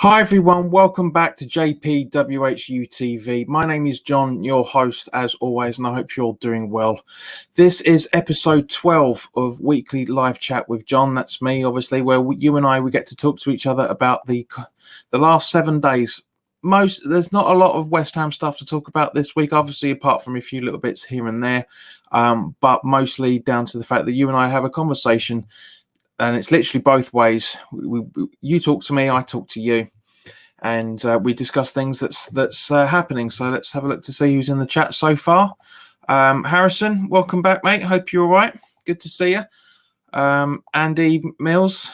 Hi everyone, welcome back to JPWHU TV. My name is John, your host as always, and I hope you're doing well. This is episode 12 of Weekly Live Chat with John. That's me, obviously, where you and I, we get to talk to each other about the last 7 days. There's not a lot of West Ham stuff to talk about this week, obviously, apart from a few little bits here and there, but mostly down to the fact that you and I have a conversation. And it's literally both ways. You talk to me, I talk to you, and we discuss things that's happening. So let's have a look to see who's in the chat so far. Harrison, welcome back, mate. Hope you're all right. Good to see you. Andy Mills,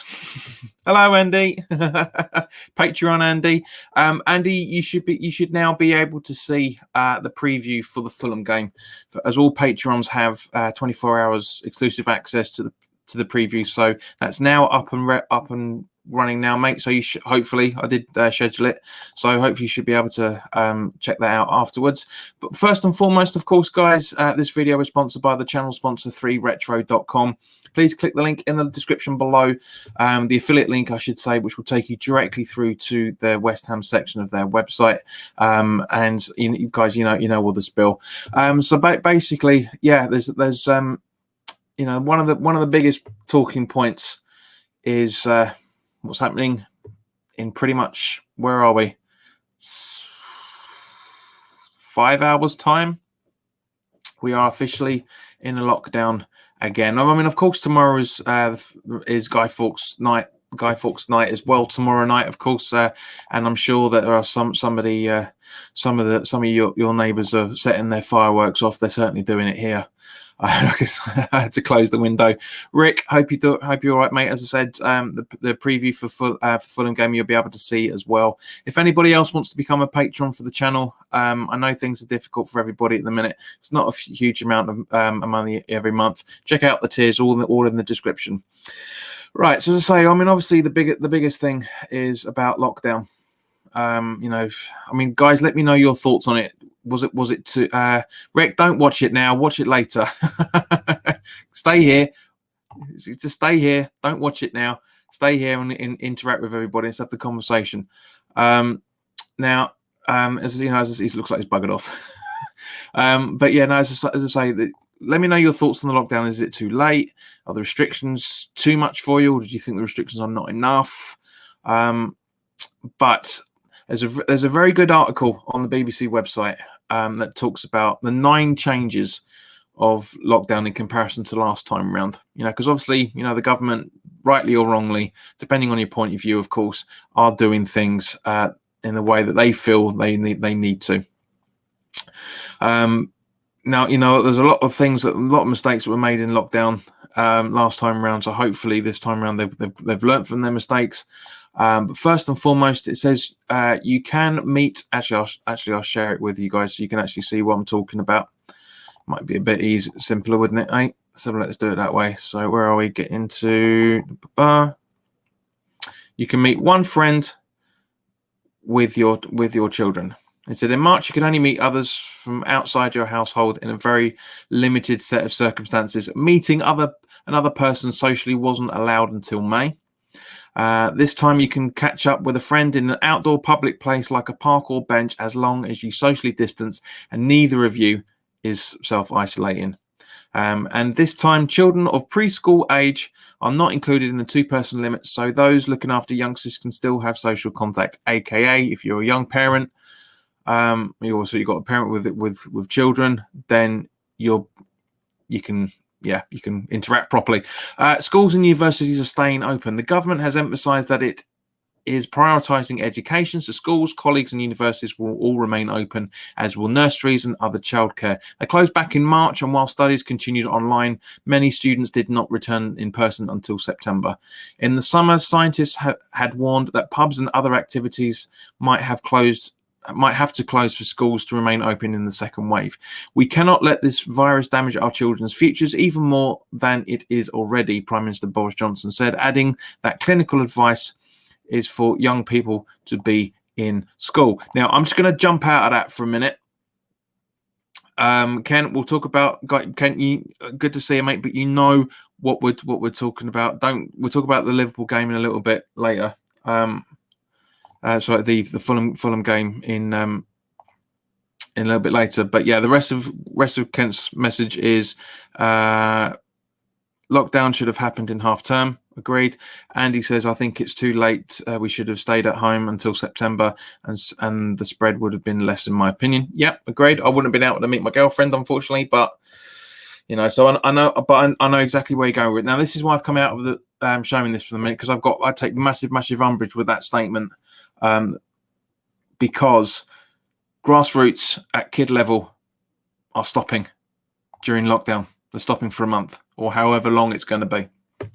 hello, Andy. Patreon, Andy. Andy, you should now be able to see the preview for the Fulham game, as all Patreons have 24 hours exclusive access to the preview. So that's now up and running now, mate. So you should, hopefully, I did schedule it, so hopefully you should be able to check that out afterwards. But first and foremost, of course, guys, this video is sponsored by the channel sponsor 3retro.com. Please click the link in the description below, the affiliate link, I should say, which will take you directly through to the West Ham section of their website. And you guys, you know all the spill. So basically, yeah, there's one of the biggest talking points is what's happening in pretty much, where are we? 5 hours time. We are officially in a lockdown again. I mean, of course, tomorrow is Guy Fawkes night. Guy Fawkes night as well tomorrow night, of course, and I'm sure that there are some of your neighbours are setting their fireworks off. They're certainly doing it here. I had to close the window. Rick, hope you're all right, mate. As I said, the preview for Fulham game you'll be able to see as well. If anybody else wants to become a patron for the channel, I know things are difficult for everybody at the minute. It's not a huge amount of money every month. Check out the tiers, all in the description. Right, so as I say, I mean, obviously the biggest thing is about lockdown. I mean, guys, let me know your thoughts on it. Was it to Rick? Don't watch it now. Watch it later. Stay here. Just stay here. Don't watch it now. Stay here and interact with everybody and have the conversation. Now, as you know, he looks like he's buggered off. But yeah, no, as I say, let me know your thoughts on the lockdown. Is it too late? Are the restrictions too much for you, or do you think the restrictions are not enough? But there's a very good article on the BBC website that talks about the 9 changes of lockdown in comparison to last time round. Because obviously, the government, rightly or wrongly, depending on your point of view, of course, are doing things in the way that they feel they need to. Now, there's a lot of mistakes that were made in lockdown last time round. So hopefully this time round they've learnt from their mistakes. But first and foremost, it says you can meet. Actually, I'll share it with you guys so you can actually see what I'm talking about. Might be a bit simpler, wouldn't it? Hey, so let's do it that way. So where are we? Get into. You can meet one friend with your children. It said in March you can only meet others from outside your household in a very limited set of circumstances. Meeting another person socially wasn't allowed until May. This time you can catch up with a friend in an outdoor public place like a park or bench as long as you socially distance and neither of you is self-isolating. And this time children of preschool age are not included in the 2-person limit, so those looking after youngsters can still have social contact, aka if you're a young parent, you've got a parent with children, then you can interact properly. Schools and universities are staying open. The government has emphasised that it is prioritising education, so schools, colleges and universities will all remain open, as will nurseries and other childcare. They closed back in March, and while studies continued online, many students did not return in person until September. In the summer, scientists had warned that pubs and other activities might have to close for schools to remain open in the second wave. We cannot let this virus damage our children's futures even more than it is already, Prime Minister Boris Johnson said, adding that clinical advice is for young people to be in school. Now, I'm just going to jump out of that for a minute. Ken, we'll talk about. Ken, good to see you, mate. But what we're talking about. We'll talk about the Liverpool game in a little bit later. Sorry, the Fulham game in a little bit later. But yeah, the rest of Kent's message is lockdown should have happened in half term. Agreed. Andy says, I think it's too late. We should have stayed at home until September, and the spread would have been less, in my opinion. Yep, agreed. I wouldn't have been able to meet my girlfriend, unfortunately, but so I know, but I know exactly where you're going with it. Now, this is why I've come out of the showing this for the minute, because I take massive umbrage with that statement, because grassroots at kid level are stopping during lockdown. They're stopping for a month or however long it's going to be.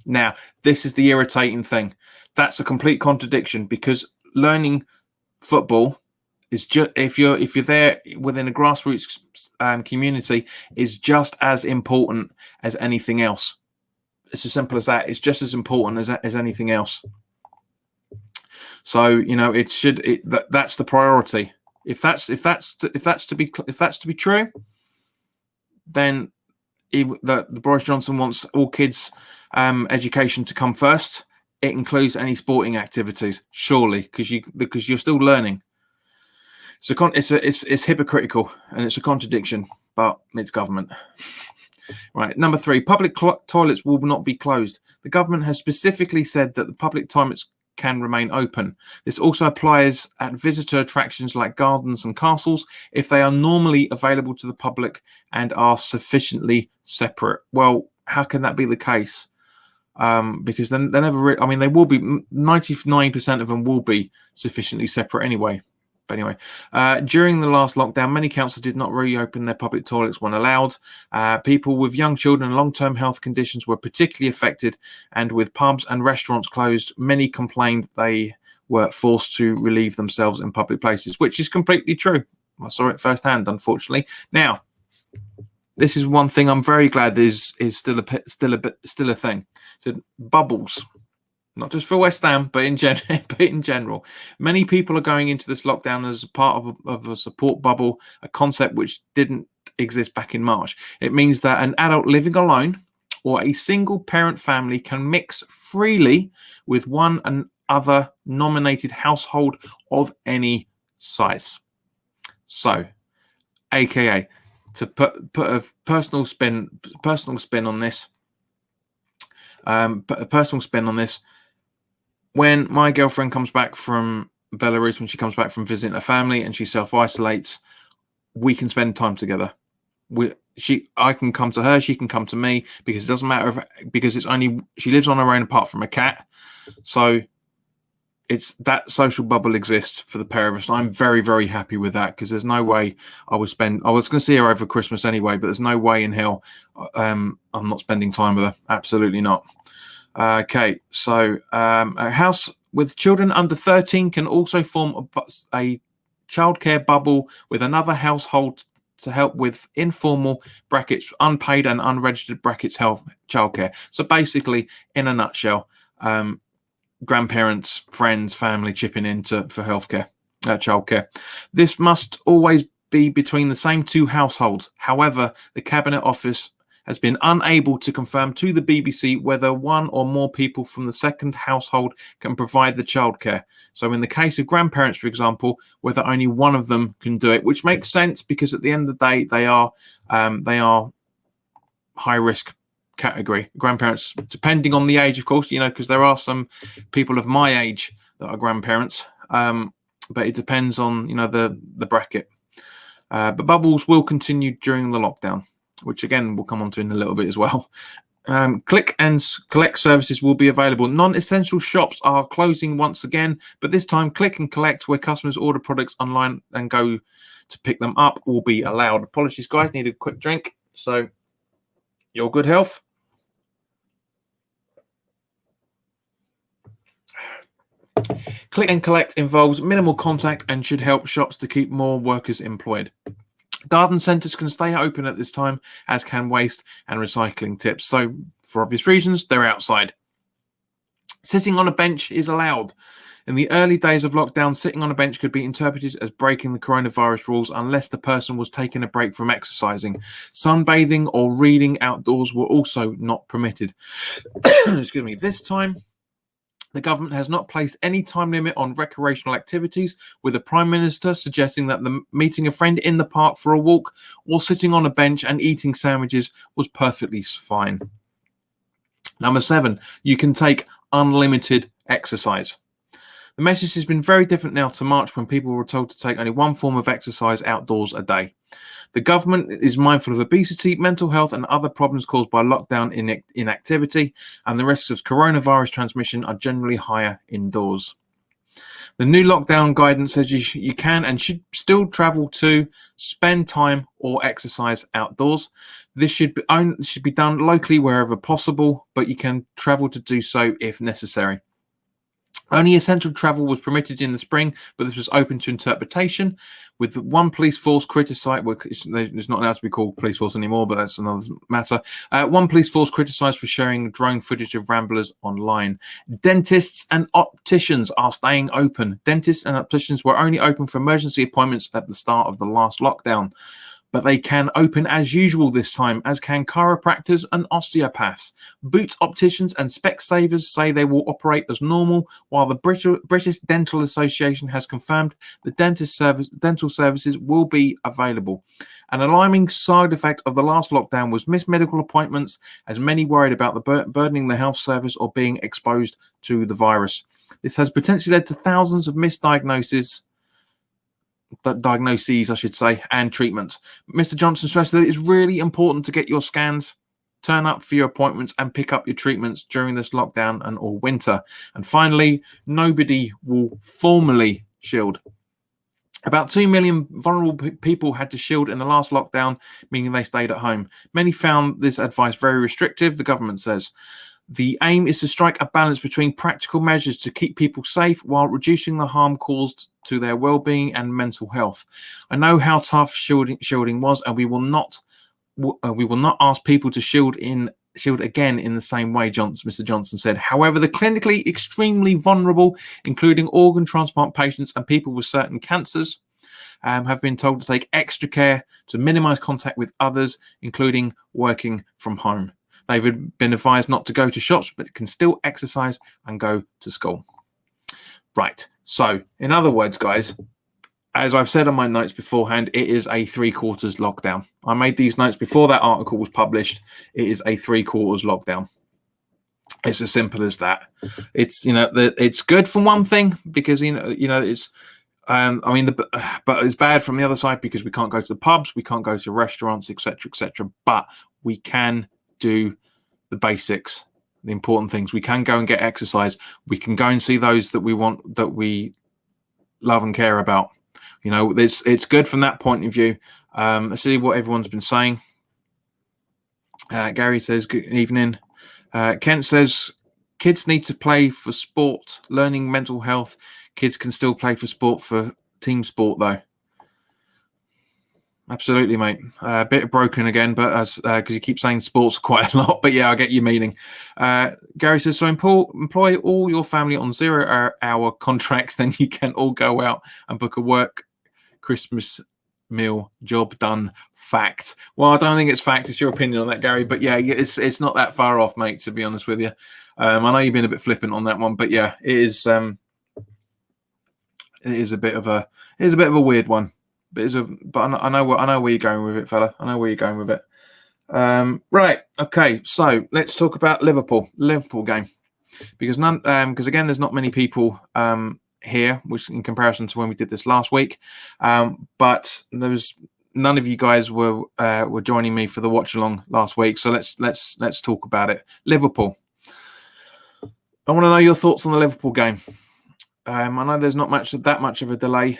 Now, this is the irritating thing. That's a complete contradiction, because learning football is just, if you're there within a grassroots community, is just as important as anything else. It's as simple as that. It's just as important as anything else. So that's the priority. If that's to be true, then the Boris Johnson wants all kids' education to come first. It includes any sporting activities, surely, because you're still learning. So it's hypocritical, and it's a contradiction, but it's government. Right, number 3, public toilets will not be closed. The government has specifically said that the public toilets can remain open. This also applies at visitor attractions like gardens and castles if they are normally available to the public and are sufficiently separate. Well, how can that be the case? Because then they never. They will be. 99% of them will be sufficiently separate anyway. But anyway, during the last lockdown, many councils did not reopen their public toilets when allowed. People with young children and long-term health conditions were particularly affected, and with pubs and restaurants closed, many complained they were forced to relieve themselves in public places, which is completely true. I saw it firsthand, unfortunately. Now, this is one thing I'm very glad is still a thing. So bubbles. Not just for West Ham, but in general. Many people are going into this lockdown as a part of a support bubble, a concept which didn't exist back in March. It means that an adult living alone or a single parent family can mix freely with one another nominated household of any size. So, aka, to put a personal spin on this, when my girlfriend comes back from Belarus, when she comes back from visiting her family and she self-isolates, we can spend time together. I can come to her, she can come to me, because it doesn't matter because it's only she lives on her own apart from a cat. So it's that social bubble exists for the pair of us. And I'm very, very happy with that, because there's no way I was going to see her over Christmas anyway, but there's no way in hell I'm not spending time with her. Absolutely not. Okay, so a house with children under 13 can also form a childcare bubble with another household to help with informal brackets, unpaid and unregistered brackets health childcare. So basically, in a nutshell, grandparents, friends, family chipping in for healthcare, childcare. This must always be between the same two households. However, the Cabinet Office has been unable to confirm to the BBC whether one or more people from the second household can provide the childcare. So in the case of grandparents, for example, whether only one of them can do it, which makes sense, because at the end of the day, they are high risk category. Grandparents, depending on the age, of course, because there are some people of my age that are grandparents, but it depends on the bracket. But bubbles will continue during the lockdown, which again we'll come on to in a little bit as well. Click and collect services will be available. Non-essential shops are closing once again, but this time click and collect, where customers order products online and go to pick them up, will be allowed. Apologies, guys, need a quick drink. So, your good health. Click and collect involves minimal contact and should help shops to keep more workers employed. Garden centres can stay open at this time, as can waste and recycling tips. So, for obvious reasons, they're outside. Sitting on a bench is allowed. In the early days of lockdown, sitting on a bench could be interpreted as breaking the coronavirus rules unless the person was taking a break from exercising. Sunbathing or reading outdoors were also not permitted. Excuse me. This time, The government has not placed any time limit on recreational activities, with the Prime Minister suggesting that meeting a friend in the park for a walk or sitting on a bench and eating sandwiches was perfectly fine. Number 7, you can take unlimited exercise. The message has been very different now to March, when people were told to take only one form of exercise outdoors a day. The government is mindful of obesity, mental health, and other problems caused by lockdown inactivity, and the risks of coronavirus transmission are generally higher indoors. The new lockdown guidance says you can and should still travel to, spend time, or exercise outdoors. This should be done locally wherever possible, but you can travel to do so if necessary. Only essential travel was permitted in the spring, but this was open to interpretation, with one police force criticised. Well, it's not allowed to be called police force anymore, but that's another matter. One police force criticised for sharing drone footage of ramblers online. Dentists and opticians are staying open. Dentists and opticians were only open for emergency appointments at the start of the last lockdown, but they can open as usual this time, as can chiropractors and osteopaths. Boots opticians and Specsavers say they will operate as normal, while the British Dental Association has confirmed the dental services will be available. An alarming side effect of the last lockdown was missed medical appointments, as many worried about burdening the health service or being exposed to the virus. This has potentially led to thousands of misdiagnoses, I should say, and treatments. Mr. Johnson stressed that it's really important to get your scans, turn up for your appointments, and pick up your treatments during this lockdown and all winter. And finally, nobody will formally shield. About 2 million vulnerable people had to shield in the last lockdown, meaning they stayed at home. Many found this advice very restrictive, the government says. The aim is to strike a balance between practical measures to keep people safe while reducing the harm caused to their well-being and mental health. I know how tough shielding was, and we will not ask people to shield again in the same way, Mr. Johnson said. However, the clinically extremely vulnerable, including organ transplant patients and people with certain cancers, have been told to take extra care to minimize contact with others, including working from home. They've been advised not to go to shops, but can still exercise and go to school. Right. So, in other words, guys, as I've said on my notes beforehand, it is a 3/4 lockdown. I made these notes before that article was published. It is a 3/4 lockdown. It's as simple as that. It's, it's good from one thing, because it's but it's bad from the other side, because we can't go to the pubs, we can't go to restaurants, etc., etc. But we can do the basics, the important things. We can go and get exercise. We can go and see those that we want, that we love and care about. It's good from that point of view. Let's see what everyone's been saying. Gary says, good evening. Kent says, kids need to play for sport, learning, mental health. Kids can still play for sport, for team sport, though. Absolutely, mate. A bit broken again, but because you keep saying sports quite a lot. But yeah, I get your meaning. Gary says, so employ all your family on 0-hour contracts, then you can all go out and book a work Christmas meal. Job done. Fact. Well, I don't think it's fact. It's your opinion on that, Gary. But yeah, it's not that far off, mate, to be honest with you. I know you've been a bit flippant on that one, but yeah, it is a bit of a weird one. But I know where you're going with it, fella. I know where you're going with it. Right. Okay. So let's talk about Liverpool game, because again, there's not many people here, which in comparison to when we did this last week. But there was none of you guys were joining me for the watch along last week. So let's talk about it. Liverpool. I want to know your thoughts on the Liverpool game. I know there's not that much of a delay.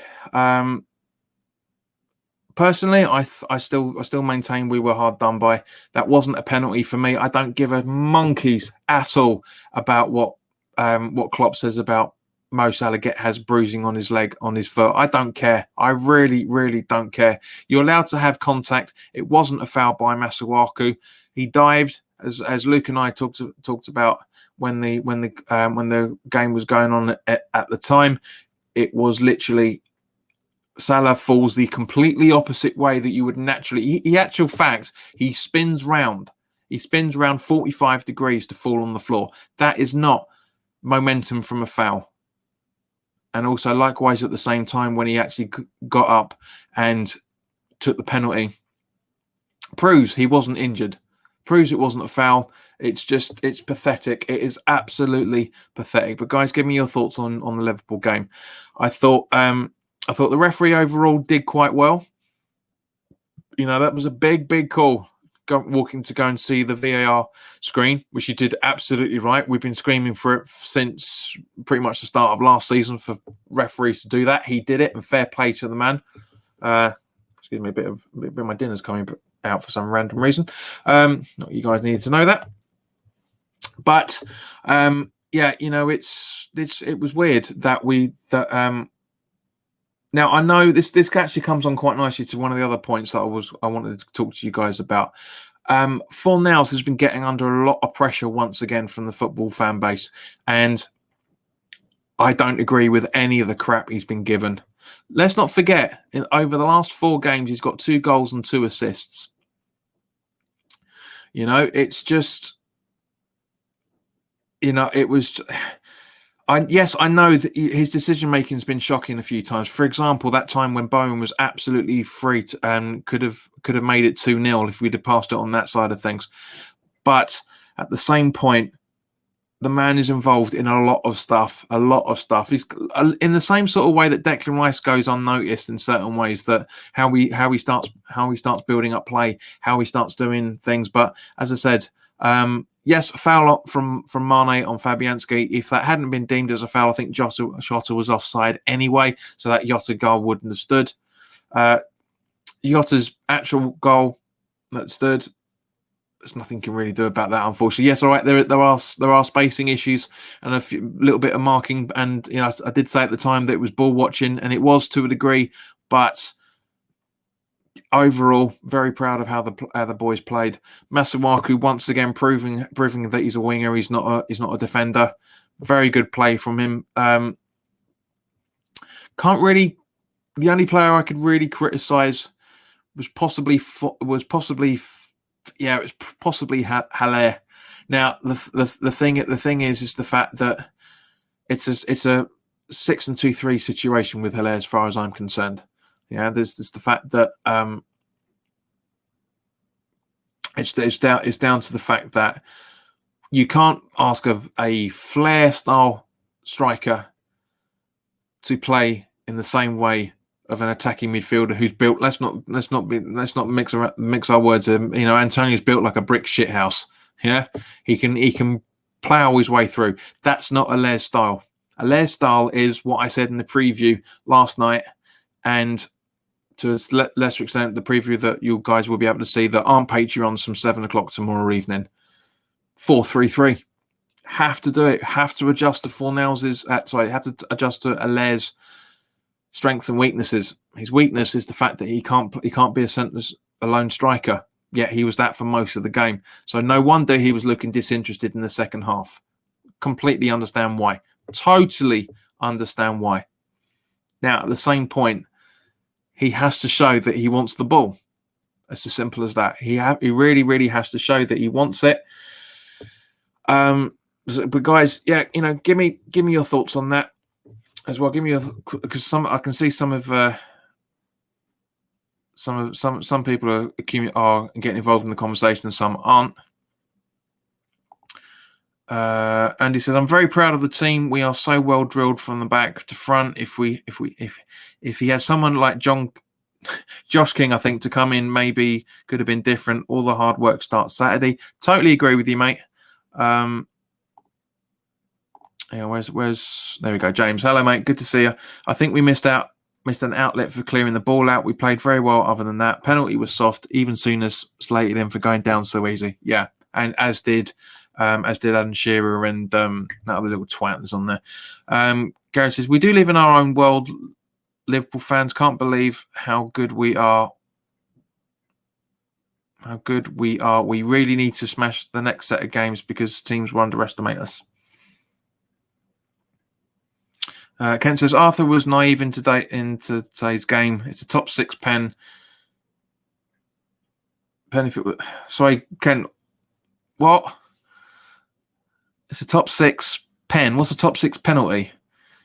Personally, I still maintain we were hard done by. That wasn't a penalty for me. I don't give a monkey's at all about what Klopp says about Mo Salah has bruising on his leg, on his foot. I don't care. I really, really don't care. You're allowed to have contact. It wasn't a foul by Masuaku. He dived, as Luke and I talked about when the game was going on at the time. It was literally, Salah falls the completely opposite way that you would naturally. He actual fact, he spins round. He spins round 45 degrees to fall on the floor. That is not momentum from a foul. And also, likewise, at the same time, when he actually got up and took the penalty, proves he wasn't injured, proves it wasn't a foul. It's pathetic. It is absolutely pathetic. But guys, give me your thoughts on the Liverpool game. I thought the referee overall did quite well. You know, that was a big call. Walking to go and see the VAR screen, which he did absolutely right. We've been screaming for it since pretty much the start of last season for referees to do that. He did it, and fair play to the man. Excuse me, a bit of my dinner's coming out for some random reason. Not you guys needed to know that, but yeah, you know, it was weird that now, I know this actually comes on quite nicely to one of the other points that I wanted to talk to you guys about. Fornals has been getting under a lot of pressure once again from the football fan base, and I don't agree with any of the crap he's been given. Let's not forget, over the last 4 games, he's got 2 goals and 2 assists. You know, it's just, you know, it was... Yes, I know that his decision-making has been shocking a few times. For example, that time when Bowen was absolutely free and could have made it 2-0 if we'd have passed it on that side of things. But at the same point, the man is involved in a lot of stuff. He's in the same sort of way that Declan Rice goes unnoticed in certain ways, that how he starts building up play, how he starts doing things. But as I said, yes, a foul from Mane on Fabianski. If that hadn't been deemed as a foul, I think Jota was offside anyway, so that Jota goal wouldn't have stood. Jota's actual goal that stood, there's nothing you can really do about that, unfortunately. Yes, all right, there are spacing issues and a little bit of marking, and you know, I did say at the time that it was ball watching, and it was to a degree, but overall, very proud of how the boys played. Masuaku once again proving that he's a winger. He's not a defender. Very good play from him. The only player I could really criticise was possibly Haller. Now the thing is the fact that it's a 6-2-3 situation with Haller as far as I'm concerned. Yeah, there's the fact that it's down to the fact that you can't ask of a Flair style striker to play in the same way of an attacking midfielder who's built. Let's not mix our words. You know, Antonio's built like a brick shithouse. Yeah, he can plough his way through. That's not Haller's style. Haller's style is what I said in the preview last night, and to a lesser extent, the preview that you guys will be able to see that on Patreon from 7 o'clock tomorrow evening. 4-3-3. Have to do it. Have to adjust to Fornals'. Have to adjust to Haller's strengths and weaknesses. His weakness is the fact that he can't be a lone striker. Yet he was that for most of the game. So no wonder he was looking disinterested in the second half. Completely understand why. Totally understand why. Now, at the same point, he has to show that he wants the ball. It's as simple as that. He really, really has to show that he wants it. But guys, yeah, you know, give me your thoughts on that as well. Give me because I can see some people are getting involved in the conversation and some aren't. Andy says, "I'm very proud of the team. We are so well drilled from the back to front. If he has someone like Josh King, I think, to come in, maybe could have been different. All the hard work starts Saturday." Totally agree with you, mate. Yeah, where's there we go, James. Hello, mate. Good to see you. I think we missed an outlet for clearing the ball out. We played very well. Other than that, penalty was soft. Even Souness slated him for going down so easy. Yeah, and as did Alan Shearer and that other little twat that's on there. Gareth says, "We do live in our own world. Liverpool fans can't believe how good we are. How good we are. We really need to smash the next set of games because teams will underestimate us." Kent says, "Arthur was naive in today's game. It's a top 6 pen. If it was, sorry, Kent, what? It's a top 6 Pen. What's the top 6 penalty?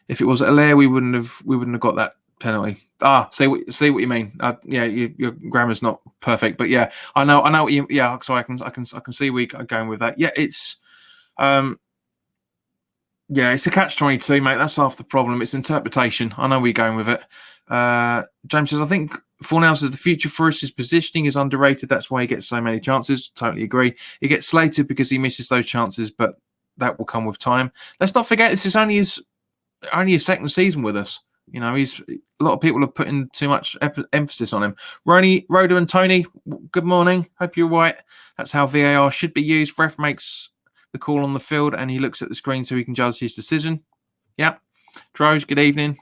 If it was Allaire, we wouldn't have got that penalty. See what you mean. Yeah, your grammar's not perfect, but yeah, I know what you. Yeah, so I can see where you're going with that. Yeah, it's it's a catch-22, mate. That's half the problem. It's interpretation. I know where you're going with it. James says, I think Fornals says the future for us, his positioning is underrated. That's why he gets so many chances. Totally agree. He gets slated because he misses those chances, but that will come with time. Let's not forget this is only his second season with us. You know, a lot of people are putting too much emphasis on him. Rhoda and Tony, good morning. Hope you're right. That's how VAR should be used. Ref makes the call on the field and he looks at the screen so he can judge his decision. Yeah. Droge, good evening.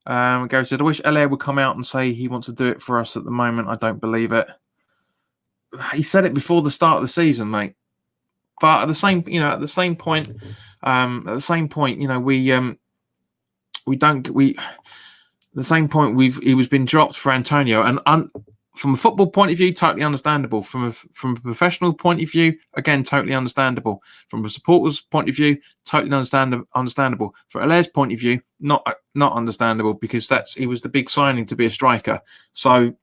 Gary said, I wish Allaire would come out and say he wants to do it for us at the moment. I don't believe it. He said it before the start of the season, mate. But at the same point, he was been dropped for Antonio, and from a football point of view, totally understandable. From a professional point of view, again, totally understandable. From a supporter's point of view, totally understandable. For Allaire's point of view, not understandable, because he was the big signing to be a striker. So,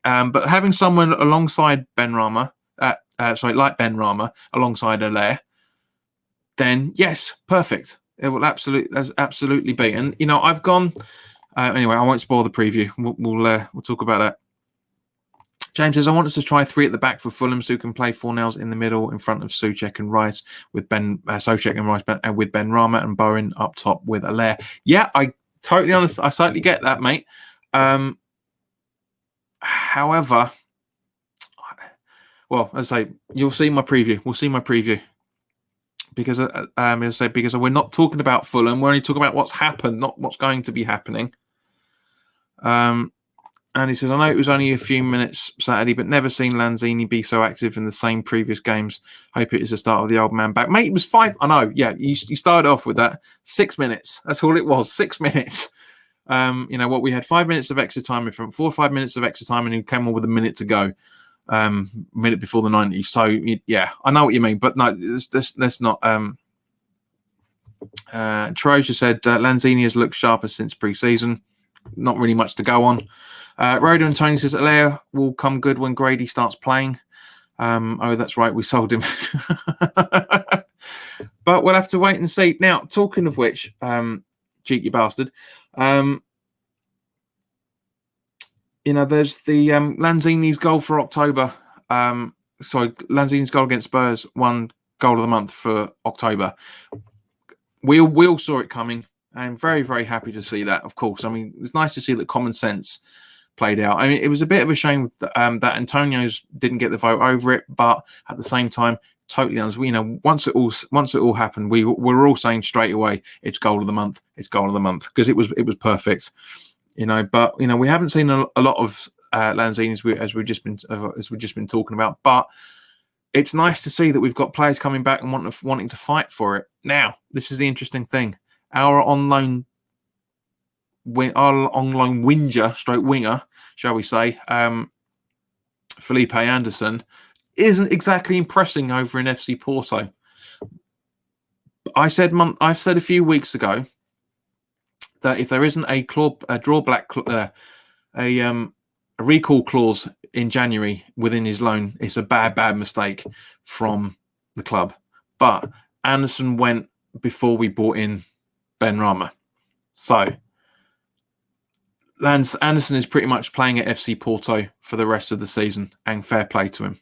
but having someone alongside Benrahma, like Benrahma alongside Allaire, then yes, perfect. It will absolutely be. And you know, I've gone anyway. I won't spoil the preview. We'll talk about that. James says, I want us to try 3 at the back for Fulham, so we can play Fornals in the middle in front of Souček and Rice with Souček and Rice, and with Benrahma and Bowen up top with Allaire. Yeah, I totally get that, mate. However, well, as I say, you'll see my preview. We'll see my preview. Because because we're not talking about Fulham, we're only talking about what's happened, not what's going to be happening. And he says, I know it was only a few minutes Saturday, but never seen Lanzini be so active in the same previous games. Hope it is the start of the old man back. Mate, it was 5. I know, yeah, you started off with that. 6 minutes. That's all it was, 6 minutes. You know what? We had 5 minutes of extra time, from 4 or 5 minutes of extra time, and he came on with a minute to go. Minute before the 90s. So yeah, I know what you mean, but no, let's not. Troja said Lanzini has looked sharper since pre-season. Not really much to go on. Rhoda and Tony says Allaire will come good when Grady starts playing. Oh, that's right, we sold him. But we'll have to wait and see. Now, talking of which, cheeky bastard. You know, there's the Lanzini's goal for October. Lanzini's goal against Spurs, one goal of the month for October. We all saw it coming. I'm very, very happy to see that, of course. I mean, it was nice to see that common sense played out. I mean, it was a bit of a shame that Antonio's didn't get the vote over it, but at the same time, totally honest. You know, once it all happened, we were all saying straight away, it's goal of the month. It's goal of the month, because it was perfect. You know, but you know, we haven't seen a lot of Lanzini as we've just been talking about. But it's nice to see that we've got players coming back and wanting to fight for it. Now, this is the interesting thing: our on loan winger, stroke winger, shall we say, Felipe Anderson, isn't exactly impressing over in FC Porto. I said a few weeks ago that if there isn't a recall clause in January within his loan, it's a bad mistake from the club. But Anderson went before we brought in Benrahma. So Anderson is pretty much playing at FC Porto for the rest of the season, and fair play to him.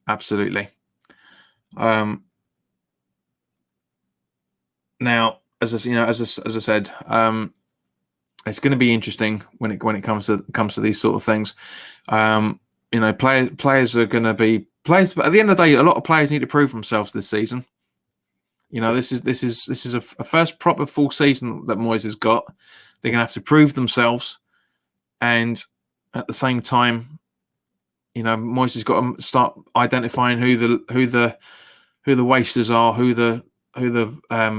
Absolutely. Now, as I said, it's going to be interesting when it comes to these sort of things. You know, players are going to be players, but at the end of the day, a lot of players need to prove themselves this season. You know, this is a first proper full season that Moyes has got. They're going to have to prove themselves, and at the same time, you know, Moyes has got to start identifying who the wasters are, who the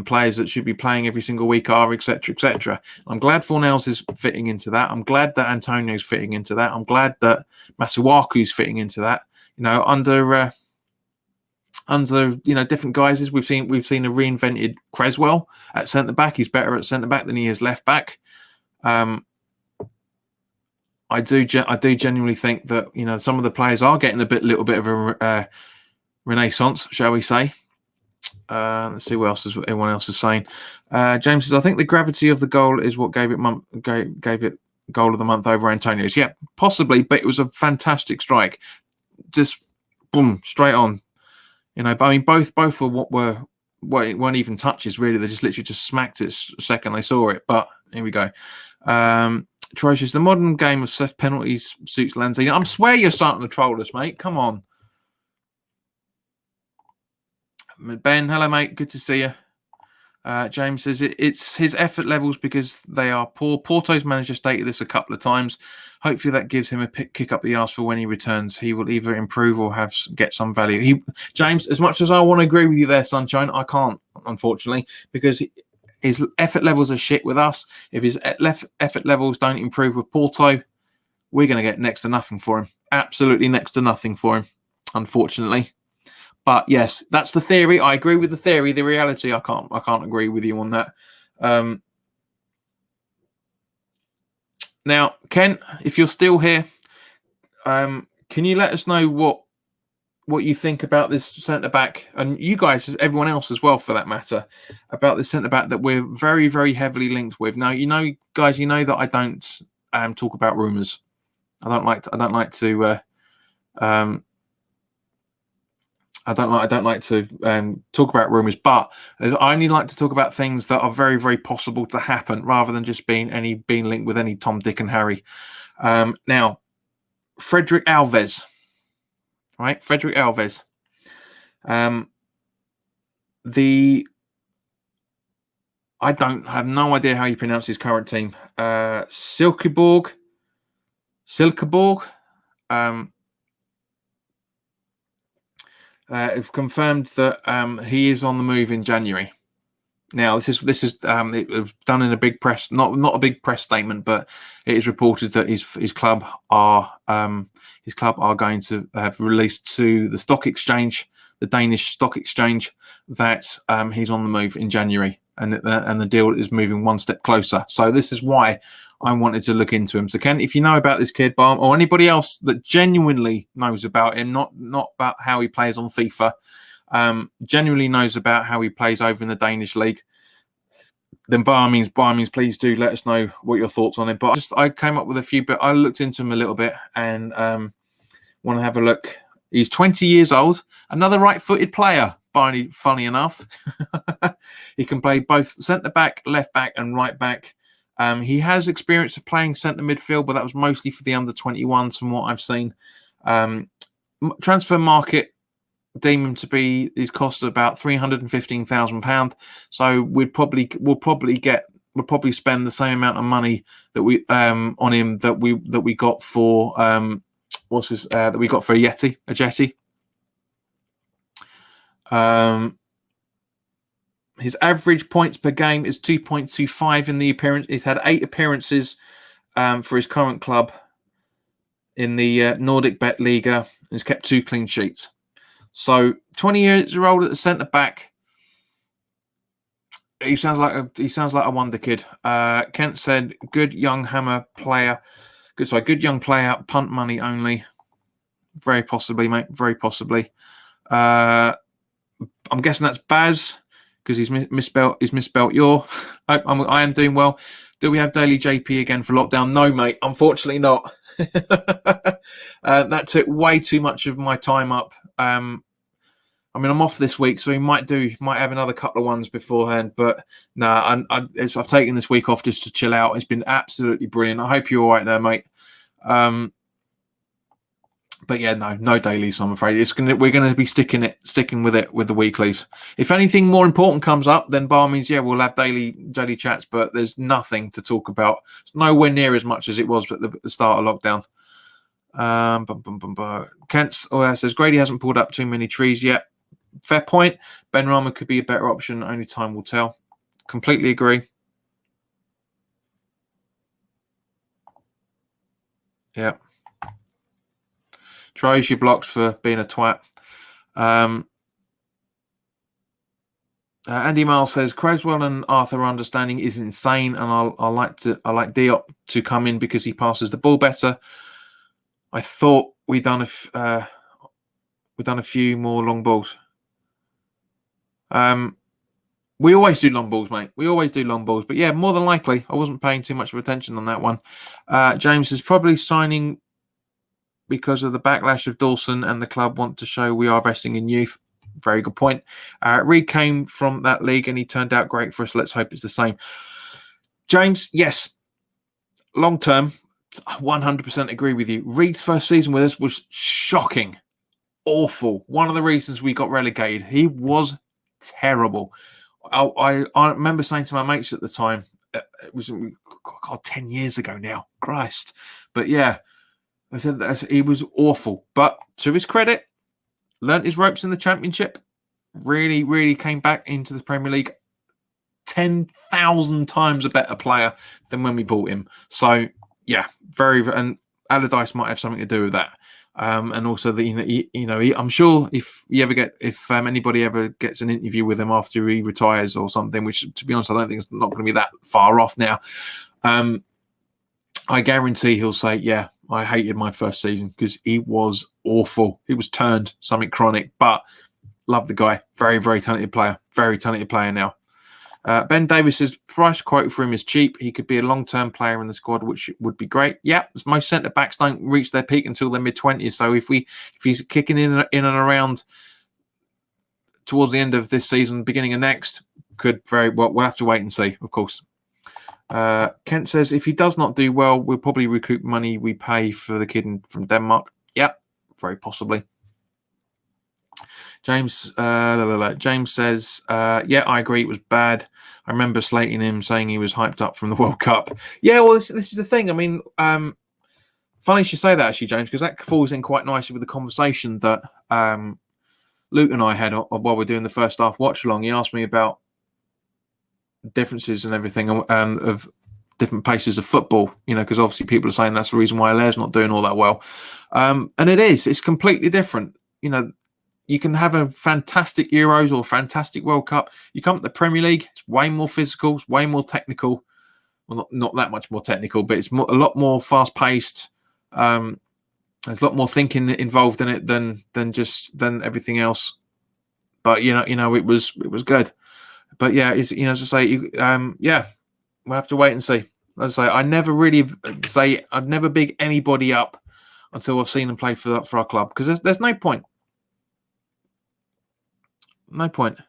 players that should be playing every single week are, etc., etc. I'm glad Fornals is fitting into that. I'm glad that Antonio's fitting into that. I'm glad that Masuaku's fitting into that. You know, under under different guises. We've seen a reinvented Creswell at centre back. He's better at centre back than he is left back. I do genuinely think that some of the players are getting a little bit of a renaissance, shall we say? Let's see what everyone else is saying. James says, I think the gravity of the goal is what gave it goal of the month over Antonio's. Yeah, possibly, but it was a fantastic strike. Just boom, straight on. But I mean, both weren't even touches really. They just literally just smacked it the second they saw it. But here we go. Troy says, the modern game of set penalties suits Lanzini. I swear you're starting to troll us, mate. Come on. Ben, hello, mate. Good to see you. James says it's his effort levels because they are poor. Porto's manager stated this a couple of times. Hopefully that gives him a kick up the arse for when he returns. He will either improve or get some value. James, as much as I want to agree with you there, Sunshine, I can't, unfortunately, because his effort levels are shit with us. If his effort levels don't improve with Porto, we're going to get next to nothing for him. Absolutely next to nothing for him, unfortunately. But yes, that's the theory. I agree with the theory. The reality, I can't agree with you on that. Now, Ken, if you're still here, can you let us know what you think about this centre back, and you guys, everyone else as well, for that matter, about this centre back that we're very, very heavily linked with. Now, guys, that I don't talk about rumours. I don't like to talk about rumours, but I only like to talk about things that are very, very possible to happen, rather than just being linked with any Tom, Dick, and Harry. Now, Frederick Alves, right? Frederick Alves. I have no idea how you pronounce his current team. Silkeborg. Have confirmed that he is on the move in January. Now, this is it was done in a big press, not a big press statement, but it is reported that his club are going to have released to the stock exchange, the Danish stock exchange, that he's on the move in January, and the deal is moving one step closer. So this is why I wanted to look into him. So Ken, if you know about this kid, or anybody else that genuinely knows about him, not about how he plays on FIFA, genuinely knows about how he plays over in the Danish league, then by all means, please do let us know what your thoughts on it. But I came up with a few, but I looked into him a little bit and want to have a look. He's 20 years old, another right-footed player. Funny enough, he can play both centre back, left back, and right back. He has experience of playing centre midfield, but that was mostly for the under-21s from what I've seen. Transfer market deem him to be his cost of about £315,000. So we'll probably spend the same amount of money that we on him that we got for that we got for a Jetty. His average points per game is 2.25 in the appearance. He's had 8 appearances for his current club in the Nordic Bet Liga. He's kept 2 clean sheets. So 20 years old at the centre back. He sounds like a wonder kid. Kent said, good young hammer player. Good young player. Punt money only. Very possibly, mate. Very possibly. I'm guessing that's Baz, because he's misspelt your. I am doing well. Do we have Daily JP again for lockdown? No, mate. Unfortunately not. That took way too much of my time up. I'm off this week, so we might have another couple of ones beforehand. But I've taken this week off just to chill out. It's been absolutely brilliant. I hope you're all right there, mate. But yeah, no dailies. I'm afraid we're going to be sticking with it with the weeklies. If anything more important comes up, then by all means, yeah, we'll have daily chats. But there's nothing to talk about. It's nowhere near as much as it was at the start of lockdown. Kent says Grady hasn't pulled up too many trees yet. Fair point. Ben Rama could be a better option. Only time will tell. Completely agree. Yeah. Tries you blocked for being a twat. Andy Miles says Creswell and Arthur understanding is insane, and I like Diop to come in because he passes the ball better. I thought we'd done a few more long balls. We always do long balls, mate. We always do long balls. But yeah, more than likely, I wasn't paying too much of attention on that one. James is probably signing because of the backlash of Dawson, and the club want to show we are investing in youth. Very good point. Reed came from that league and he turned out great for us. Let's hope it's the same. James, yes. Long term, 100% agree with you. Reed's first season with us was shocking. Awful. One of the reasons we got relegated. He was terrible. I remember saying to my mates at the time, it was 10 years ago now. Christ. But yeah, I said that he was awful. But to his credit, learnt his ropes in the Championship. Really, really came back into the Premier League 10,000 times a better player than when we bought him. So yeah, and Allardyce might have something to do with that. And also that I'm sure if anybody ever gets an interview with him after he retires or something, which to be honest I don't think it's not going to be that far off now, I guarantee he'll say, yeah, I hated my first season because he was awful. He was turned something chronic, but love the guy. Very, very talented player. Very talented player now. Ben Davis's price quote for him is cheap. He could be a long-term player in the squad, which would be great. Yeah, most centre-backs don't reach their peak until their mid-20s. So if he's kicking in and around towards the end of this season, beginning of next, could very well. We'll have to wait and see, of course. Kent says if he does not do well, we'll probably recoup money we pay for the kid from Denmark. Yeah, very possibly. James says, yeah, I agree. It was bad. I remember slating him, saying he was hyped up from the World Cup. Yeah, well, this is the thing. I mean, funny you should say that, actually, James, because that falls in quite nicely with the conversation that Luke and I had while we're doing the first half watch along. He asked me about differences and everything of different paces of football, because obviously people are saying that's the reason why Allair's not doing all that well. And it's completely different. You can have a fantastic Euros or fantastic World Cup. You come to the Premier League, it's way more physical, it's way more technical. Well, not that much more technical, but it's a lot more fast-paced. There's a lot more thinking involved in it than everything else. But it was good. But yeah, as I say, yeah, we'll have to wait and see. As I say, I'd never big anybody up until I've seen them play for our club, because there's no point. No point.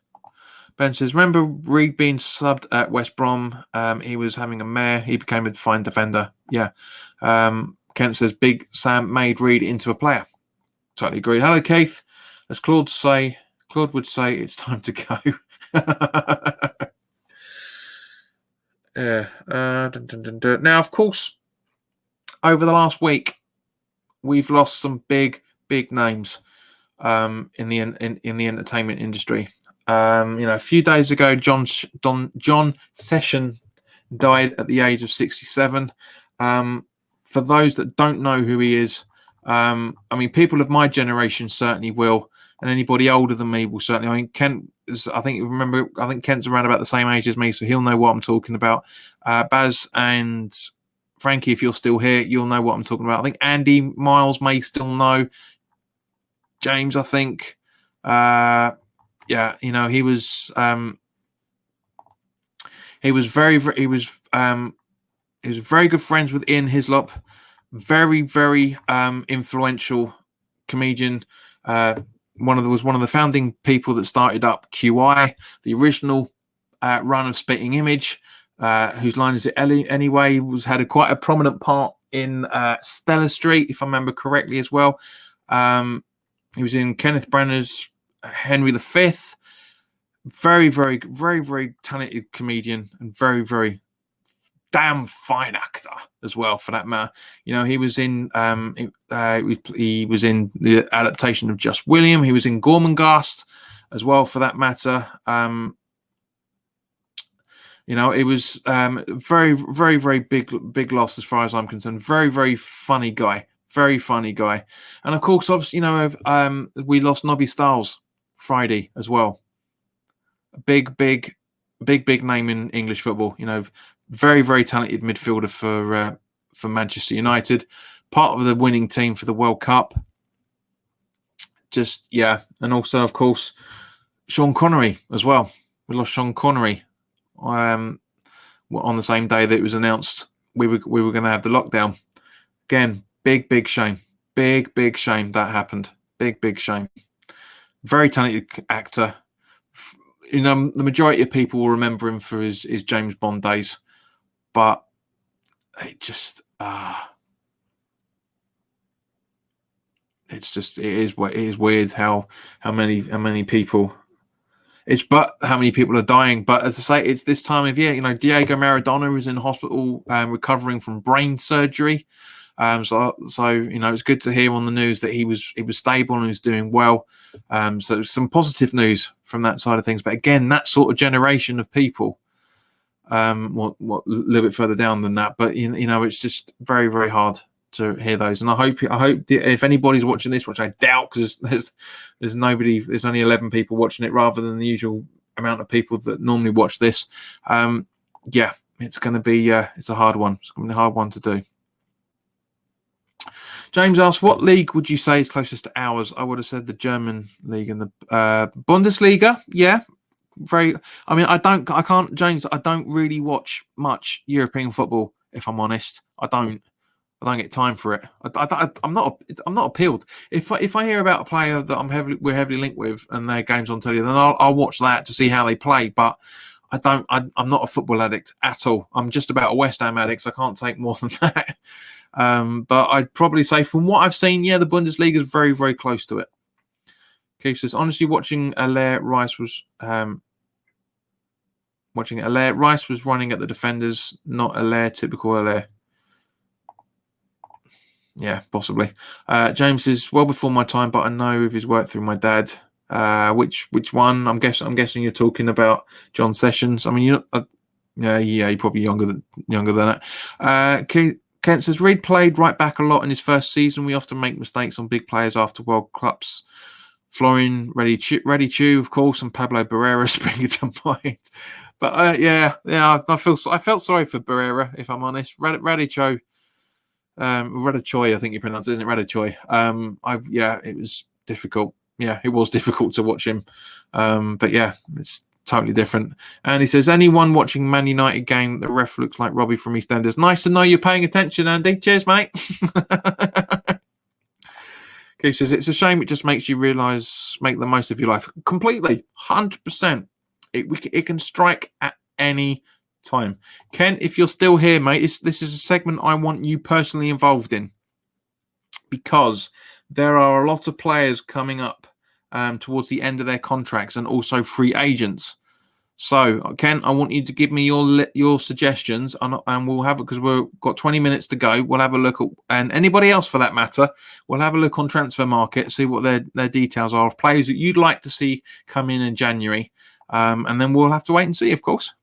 Ben says, remember Reed being subbed at West Brom? He was having a mare. He became a fine defender. Yeah. Kent says, Big Sam made Reed into a player. Totally agree. Hello, Keith. As Claude would say, it's time to go. Yeah. Now, of course, over the last week, we've lost some big names in the entertainment industry. A few days ago, John Session died at the age of 67. For those that don't know who he is, people of my generation certainly will, and anybody older than me will certainly. Kent is, I think Kent's around about the same age as me, so he'll know what I'm talking about. Baz and Frankie, if you're still here, you'll know what I'm talking about. I think Andy Miles may still know. James, I think, he was very good friends with Ian Hislop, very, very influential comedian. Was one of the founding people that started up QI, the original run of Spitting Image. Whose line is it anyway? Had quite a prominent part in Stella Street, if I remember correctly, as well. He was in Kenneth Branagh's Henry V. Very, very, very, very talented comedian and very, very damn fine actor as well, for that matter. He was in he was in the adaptation of Just William. He was in Gormenghast as well, for that matter. It was very, very, very big loss as far as I'm concerned. Very, very funny guy. Very funny guy. And of course, obviously, we lost Nobby Stiles Friday as well. a big name in English football. You know, very, very talented midfielder for Manchester United. Part of the winning team for the World Cup. Just, yeah. And also, of course, Sean Connery as well. We lost Sean Connery on the same day that it was announced we were going to have the lockdown. Again, big shame. Big shame that happened. Big shame. Very talented actor. You know, the majority of people will remember him for his James Bond days, but it just it is weird how many people how many people are dying. But as I say, it's this time of year. You know, Diego Maradona was in hospital recovering from brain surgery. So you know, it's good to hear on the news that he was stable and he was doing well. So some positive news from that side of things. But again, that sort of generation of people, a little bit further down than that. But you know, it's just very, very hard to hear those. And I hope if anybody's watching this, which I doubt, because there's nobody, there's only 11 people watching it rather than the usual amount of people that normally watch this. Yeah, it's going to be it's a hard one. It's going to be a hard one to do. James asks, what league would you say is closest to ours? I would have said the German league and the Bundesliga. Yeah, very. I mean, I can't, James. I don't really watch much European football, if I'm honest. I don't get time for it. I'm not appealed. If I hear about a player that we're heavily linked with and their games on telly, then I'll watch that to see how they play. But I'm not a football addict at all. I'm just about a West Ham addict, so I can't take more than that. But I'd probably say from what I've seen, yeah, the Bundesliga is very, very close to it. Keith says, honestly, watching Alaire Rice was running at the defenders, not Alaire, typical Alaire. Yeah, possibly. James says, well before my time, but I know of his work through my dad. Which one? I'm guessing you're talking about John Sessions. I mean, you're probably younger than that. Kent says, Reid played right back a lot in his first season. We often make mistakes on big players after World Cups. Florian Radichu, of course, and Pablo Barrera springing to mind. But yeah, I felt sorry for Barrera, if I'm honest. Radichu, Radichoy, I think you pronounce it, isn't it? Radichoy. It was difficult. Yeah, it was difficult to watch him. But yeah, it's totally different. And he says, anyone watching Man United game, the ref looks like Robbie from EastEnders. Nice to know you're paying attention, Andy. Cheers, mate. He says, it's a shame it just makes you realise, make the most of your life. Completely, 100%. It can strike at any time. Ken, if you're still here, mate, this is a segment I want you personally involved in, because there are a lot of players coming up towards the end of their contracts and also free agents. So, Ken, I want you to give me your suggestions, and we'll have it, because we've got 20 minutes to go. We'll have a look at, and anybody else for that matter, we'll have a look on Transfer Market, see what their details are of players that you'd like to see come in January, and then we'll have to wait and see, of course.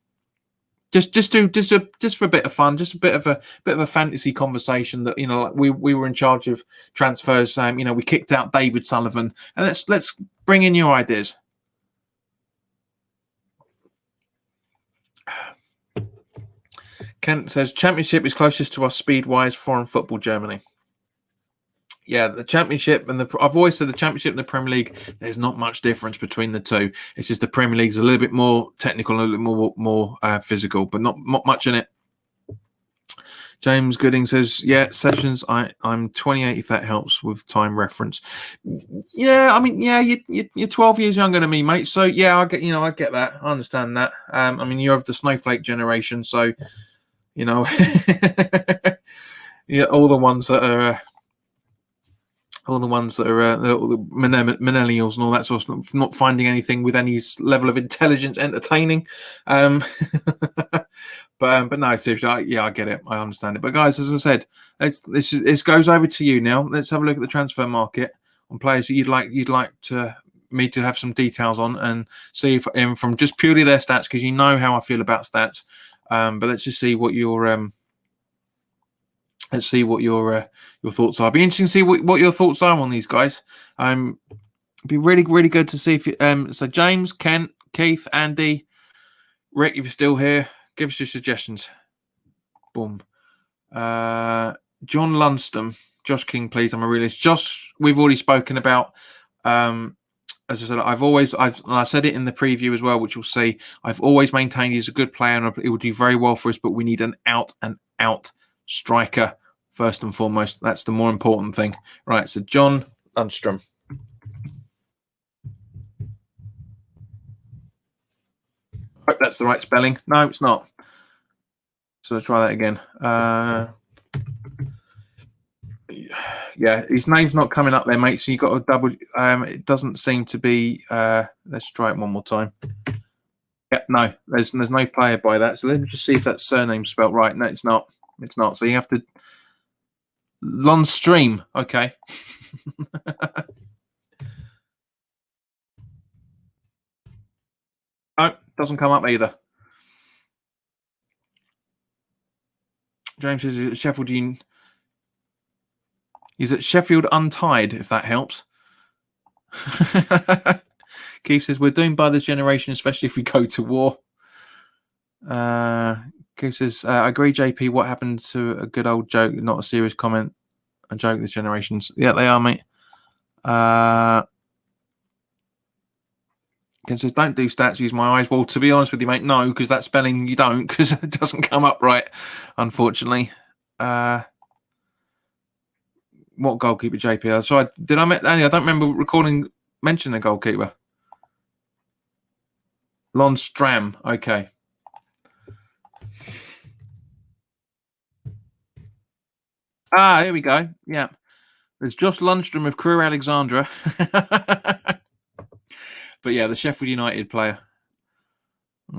Just for a bit of fun, just a bit of a fantasy conversation that, you know, like we were in charge of transfers. You know, we kicked out David Sullivan, and let's bring in your ideas. Kent says, Championship is closest to us speed-wise, foreign football, Germany. Yeah, the Championship I've always said the Championship and the Premier League, there's not much difference between the two. It's just the Premier League's a little bit more technical, a little bit more physical, but not much in it. James Gooding says, yeah, Sessions, I'm 28, if that helps with time reference. Yeah, I mean, yeah, you're 12 years younger than me, mate. So, yeah, I get that. I understand that. I mean, you're of the snowflake generation, so, you know, yeah, all the ones that are the millennials and all that sort of stuff, not finding anything with any level of intelligence entertaining. But no, seriously, yeah, I get it. I understand it. But guys, as I said, this goes over to you now. Let's have a look at the transfer market on players that you'd like me to have some details on, and see if from just purely their stats, because you know how I feel about stats. But let's just see what your thoughts are. It'd be interesting to see what your thoughts are on these guys. It'd be really, really good to see if you, so James, Kent, Keith, Andy, Rick, if you're still here, give us your suggestions. Boom. John Lundstrom, Josh King, please. I'm a realist. Josh, we've already spoken about. As I said, I said it in the preview as well, which you'll see. I've always maintained he's a good player and it will do very well for us, but we need an out striker first and foremost. That's the more important thing. Right, so John Lundstrom. Hope that's the right spelling. No, it's not. So let's try that again. Yeah, his name's not coming up there, mate. So you got to double. It doesn't seem to be. Let's try it one more time. Yeah, no, there's no player by that. So let me just see if that surname's spelled right. No, it's not. It's not. So you have to. Lundstrom. Okay. No, doesn't come up either. James is at Sheffield Union. He's at Sheffield Untied, if that helps. Keith says, we're doomed by this generation, especially if we go to war. Keith says, I agree, JP. What happened to a good old joke, not a serious comment? A joke this generation's. Yeah, they are, mate. Ken says, don't do stats, use my eyes. Well, to be honest with you, mate, no, because that spelling you don't, because it doesn't come up right, unfortunately. What goalkeeper, JP? So I don't remember mentioning a goalkeeper. Lundstrom. Okay. Here we go. Yeah. There's Josh Lundstrom of Crewe Alexandra. But yeah, the Sheffield United player.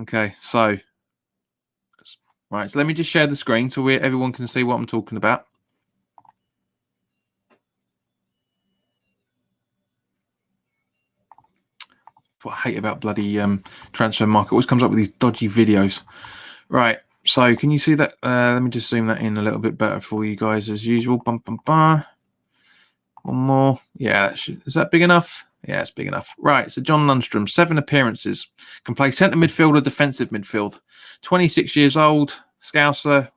Okay, so right, so let me just share the screen so everyone can see what I'm talking about. What I hate about bloody transfer market, always comes up with these dodgy videos. Right, so can you see that? Let me just zoom that in a little bit better for you guys as usual. Bum, bum, bum. One more. Yeah, is that big enough? Yeah, it's big enough. Right, so John Lundstrom, 7 appearances. Can play centre midfield or defensive midfield. 26 years old, Scouser,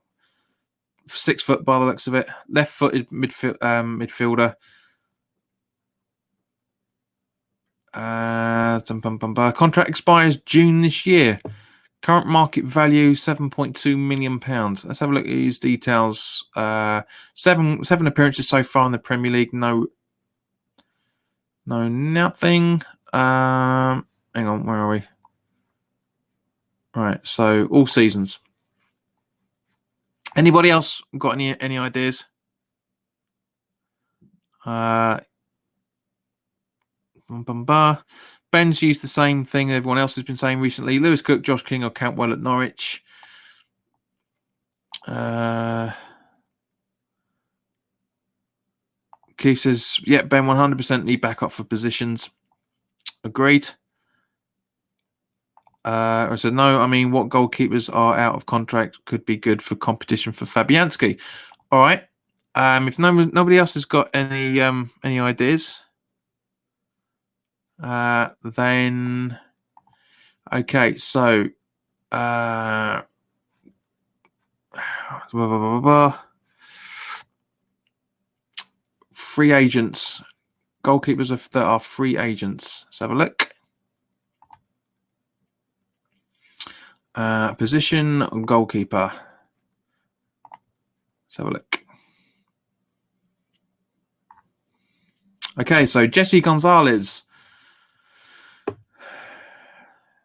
6 foot by the looks of it. Left-footed midfielder. Contract expires June this year. Current market value £7.2 million. Let's have a look at his details. 7 appearances so far in the Premier League. No, nothing. Hang on, where are we? Right, so all seasons. Anybody else got any ideas? Ben's used the same thing everyone else has been saying recently. Lewis Cook, Josh King, or Cantwell at Norwich. Keith says, yeah, Ben, 100% need backup for positions. Agreed. I said, no, I mean, what goalkeepers are out of contract could be good for competition for Fabianski. All right. If nobody else has got any ideas, then okay, so free agents, goalkeepers that are free agents. Let's have a look. Position goalkeeper. Let's have a look. Okay, so Jesse Gonzalez,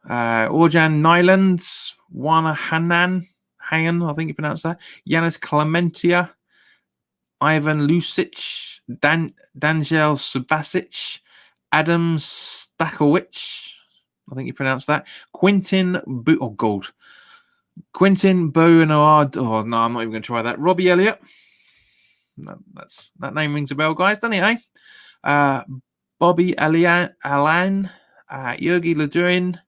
Orjan Nylands, Wana Hayan, I think you pronounce that. Yanis Clementia, Ivan Lucic, Danjel Subasic, Adam Stakowicz, I think you pronounce that. Quentin Benoit. Oh no, I'm not even going to try that. Robbie Elliott. No, that name rings a bell, guys, doesn't it? Bobby Alan, Jurgi Ladurin,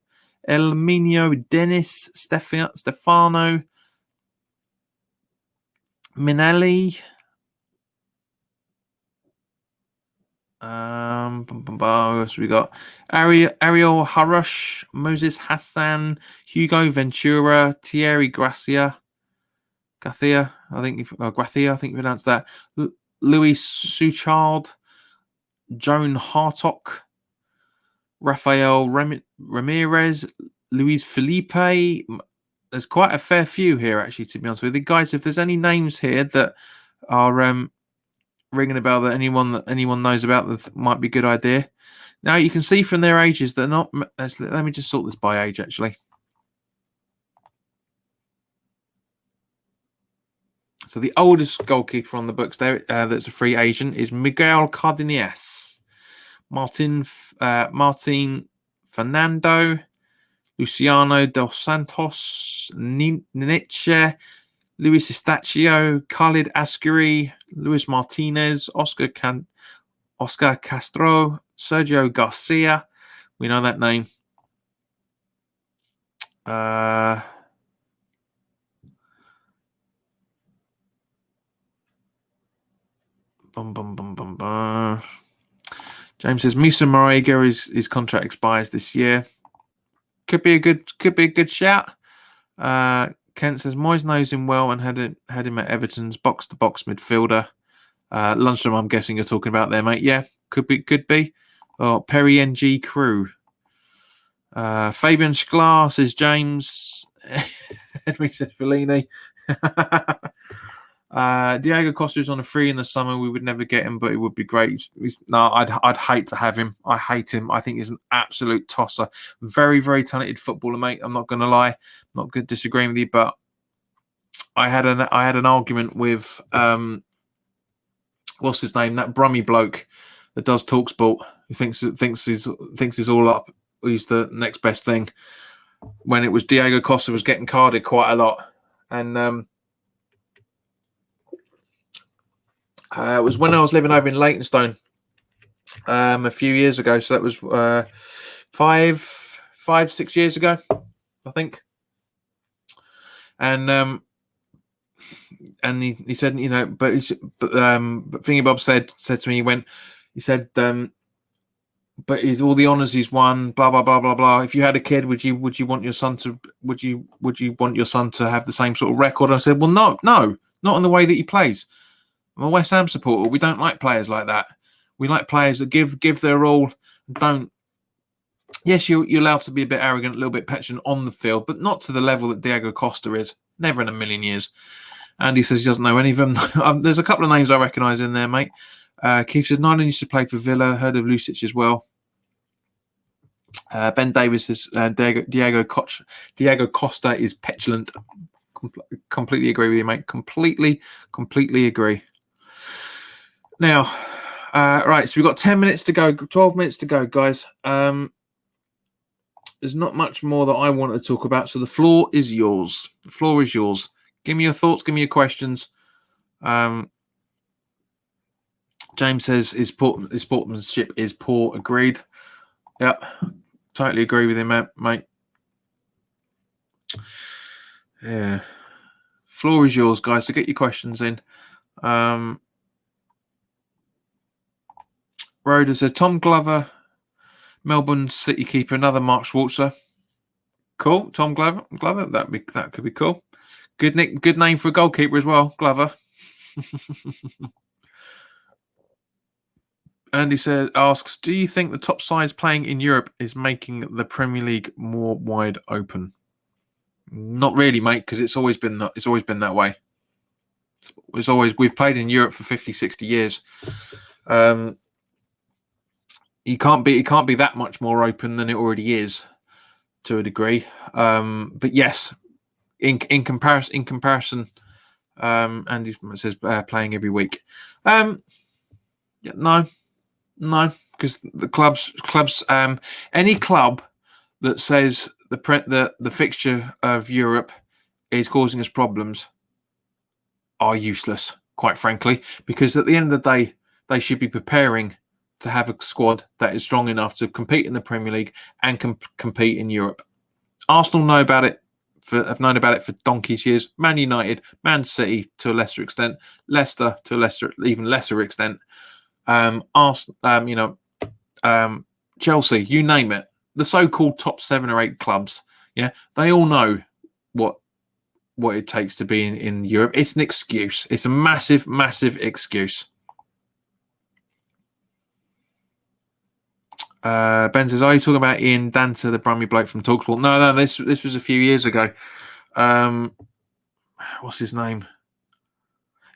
Elminio Dennis, Stefano Minelli. Who else we got? Ariel Harush, Moses Hassan, Hugo Ventura, Thierry Gracia, Gracia, I think you pronounced that. Louis Suchard, Joan Hartock, Rafael Ramirez, Luis Felipe. There's quite a fair few here, actually, to be honest with you. Guys, if there's any names here that are ringing a bell that anyone knows about that might be a good idea. Now, you can see from their ages, they're not... Let me just sort this by age, actually. So the oldest goalkeeper on the books there that's a free agent is Miguel Cardenas, Martin Fernando, Luciano dos Santos, Nietzsche, Luis Estachio, Khalid Askari, Luis Martinez, Oscar Castro, Sergio Garcia. We know that name. James says Misa Marega his contract expires this year. Could be a good shout. Kent says Moyes knows him well and had him at Everton's box to box midfielder. Lundstram, I'm guessing you're talking about there, mate. Yeah, could be. Or Perry NG Crew. Fabian Sklar says James. Henry says Fellini. Diego Costa is on a free in the summer. We would never get him, but it would be great. I'd hate to have him. I hate him. I think he's an absolute tosser. Very, very talented footballer, mate. I'm not going to lie. I'm not good disagreeing with you, but I had an argument with what's his name? That Brummy bloke that does TalkSport. Who thinks he's all up. He's the next best thing. When it was Diego Costa was getting carded quite a lot, and it was when I was living over in Leytonstone a few years ago. So that was 5-6 years ago, I think. And he said, but Thingy Bob said to me, but he's all the honours he's won, blah blah blah blah blah. If you had a kid, would you want your son to have the same sort of record? I said, well, no, not in the way that he plays. I'm a West Ham supporter. We don't like players like that. We like players that give their all. Don't. Yes, you're allowed to be a bit arrogant, a little bit petulant on the field, but not to the level that Diego Costa is. Never in a million years. Andy says he doesn't know any of them. There's a couple of names I recognise in there, mate. Keith says Nyland used to play for Villa. Heard of Lucic as well. Ben Davis says Diego Costa is petulant. Completely agree with you, mate. Completely agree. Now, right, so we've got 10 minutes to go, 12 minutes to go, guys. There's not much more that I want to talk about, so the floor is yours. The floor is yours. Give me your thoughts, give me your questions. James says his sportsmanship is poor. Agreed. Yep, totally agree with him, mate. Yeah. Floor is yours, guys, so get your questions in. Rhoda says Tom Glover, Melbourne City keeper, another Mark Schwarzer. Cool, Tom Glover. That could be cool. Good name for a goalkeeper as well, Glover. Andy asks, do you think the top sides playing in Europe is making the Premier League more wide open? Not really, mate, because it's always been that way. We've played in Europe for 50, 60 years. It can't be that much more open than it already is, to a degree. But yes, in comparison, Andy says playing every week. No, because the clubs, any club that says the fixture of Europe is causing us problems are useless, quite frankly, because at the end of the day, they should be preparing to have a squad that is strong enough to compete in the Premier League and compete in Europe. Arsenal have known about it for donkey's years. Man United, Man City to a lesser extent, Leicester to even lesser extent. Arsenal, Chelsea, you name it, the so-called top 7 or 8 clubs, yeah, they all know what it takes to be in Europe. It's an excuse. It's a massive, massive excuse. Ben says, are you talking about Ian Danter, the Brummy bloke from TalkSport? No, this was a few years ago. What's his name?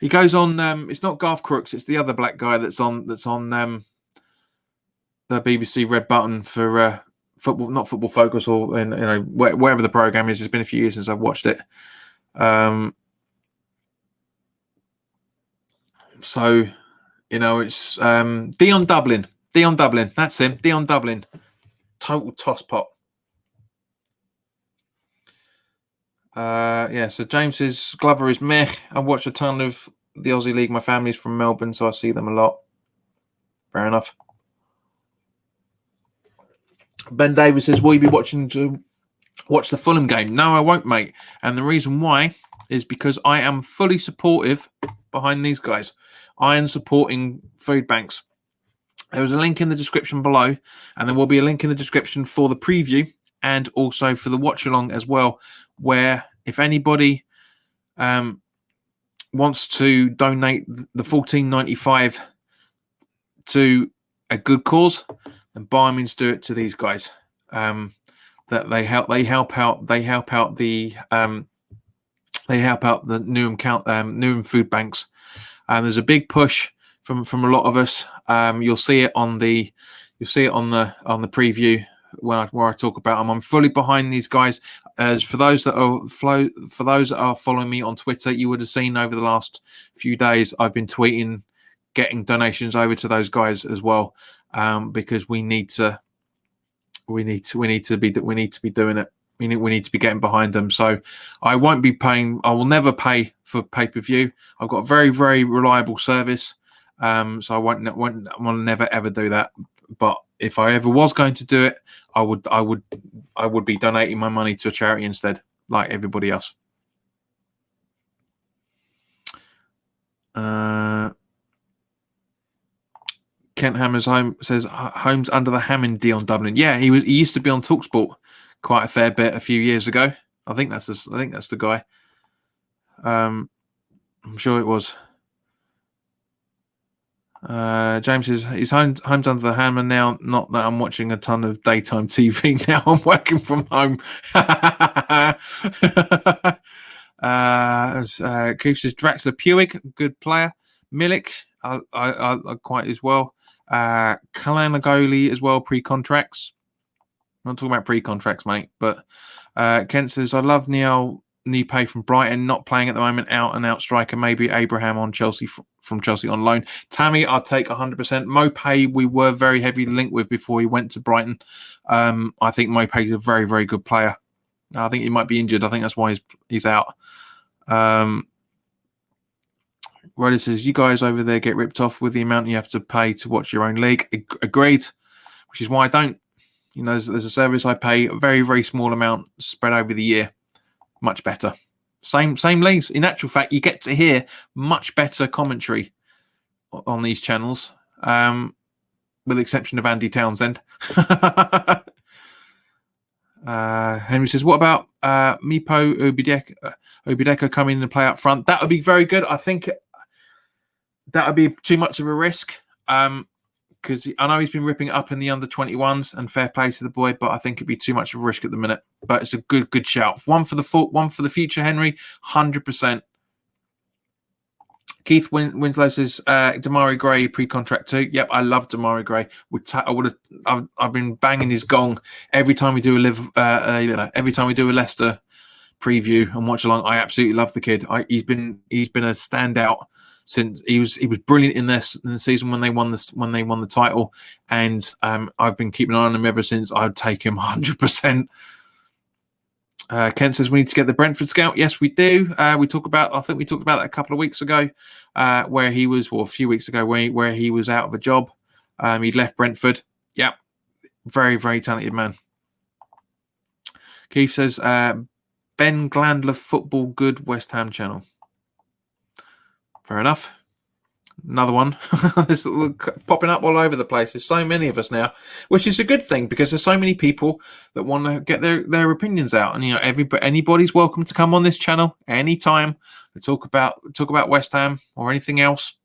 He goes on. It's not Garth Crooks. It's the other black guy that's on the BBC Red Button for football, not Football Focus, or wherever the program is. It's been a few years since I've watched it. So, it's Dion Dublin. Dion Dublin. That's him. Dion Dublin. Total tosspot. So James says Glover is meh. I watched a ton of the Aussie League. My family's from Melbourne, so I see them a lot. Fair enough. Ben Davis says, will you be watching to watch the Fulham game? No, I won't, mate. And the reason why is because I am fully supportive behind these guys. I am supporting food banks. There is a link in the description below, and there will be a link in the description for the preview and also for the watch along as well, where if anybody wants to donate the $14.95 to a good cause, then by all means do it to these guys. That they help out the Newham food banks. There's a big push from a lot of us. You'll see it on the preview where I talk about them. I'm fully behind these guys. As for those that are following me on Twitter, you would have seen over the last few days I've been tweeting, getting donations over to those guys as well, because we need to be doing it. We need to be getting behind them. So I won't be paying. I will never pay for pay-per-view. I've got a very, very reliable service. So I won't never ever do that. But if I ever was going to do it, I would be donating my money to a charity instead, like everybody else. Kent Hammers home says Holmes under the ham in Dion Dublin. Yeah, he used to be on TalkSport quite a fair bit a few years ago. I think that's the guy. I'm sure it was. James says he's Holmes under the hammer now. Not that I'm watching a ton of daytime TV now. I'm working from home. Keith says Draxler Puig, good player. Milik, I quite as well. Kalanagoli as well, pre-contracts. I'm not talking about pre-contracts, mate. But Kent says, I love Neil Nipe from Brighton, not playing at the moment, out and out striker. Maybe Abraham on Chelsea from Chelsea on loan. Tammy, I'll take 100%. Mopay, we were very heavily linked with before he went to Brighton. I think Mopay is a very, very good player. I think he might be injured. I think that's why he's out. Ryder says, you guys over there get ripped off with the amount you have to pay to watch your own league. Agreed, which is why I don't. There's a service I pay a very, very small amount spread over the year. Much better. Same leagues. In actual fact, you get to hear much better commentary on these channels, with the exception of Andy Townsend. Henry says, what about Mipo Obideko coming in and play up front? That would be very good. I think that would be too much of a risk, because I know he's been ripping it up in the under-21s, and fair play to the boy, but I think it'd be too much of a risk at the minute. But it's a good shout. One for the future, Henry, 100%. Keith Winslow says Damari Gray pre-contract too. Yep, I love Damari Gray. I've been banging his gong every time we do a Leicester preview and watch along. I absolutely love the kid. He's been a standout since he was brilliant in the season when they won the title, and I've been keeping an eye on him ever since. I'd take him 100%. Kent says we need to get the Brentford scout. Yes, we do. I think we talked about that a couple of weeks ago, where he was, or a few weeks ago, where he was out of a job. He'd left Brentford. Yeah, very, very talented man. Keith says Ben Glandler football good West Ham channel. Fair enough. another one. It's popping up all over the place. There's so many of us now, which is a good thing because there's so many people that want to get their opinions out. And anybody's welcome to come on this channel anytime to talk about West Ham or anything else.